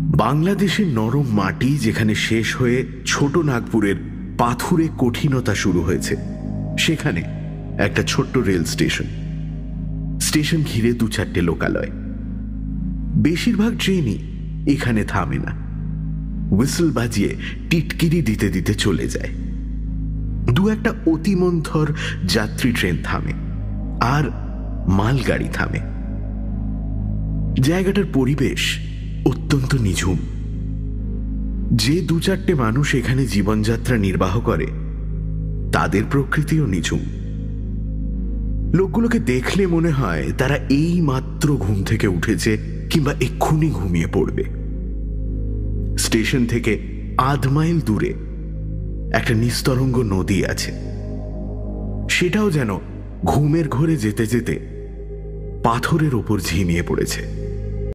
বাংলাদেশের নরম মাটি যেখানে শেষ হয়ে ছোট নাগপুরের পাথুরে কঠিনতা শুরু হয়েছে, সেখানে একটা ছোট্ট রেল স্টেশন ঘিরে 2-4টে লোকালয়। বেশিরভাগ ট্রেনই এখানে থামে না, হুইসল বাজিয়ে টিটকিরি দিতে দিতে চলে যায়। 2-একটা অতিমন্থর যাত্রী ট্রেন থামে, আর মালগাড়ি থামে। জায়গাটার পরিবেশ অত্যন্ত নিঝুম। যে 2-4টে মানুষ এখানে জীবনযাত্রা নির্বাহ করে, তাদের প্রকৃতিও নিঝুম। লোকগুলোকে দেখলে মনে হয় তারা এই মাত্র ঘুম থেকে উঠেছে কিংবা এক্ষুনি ঘুমিয়ে পড়বে। স্টেশন থেকে 1/2 মাইল দূরে একটা নিস্তরঙ্গ নদী আছে, সেটাও যেন ঘুমের ঘোরে যেতে যেতে পাথরের ওপর ঝিমিয়ে পড়েছে।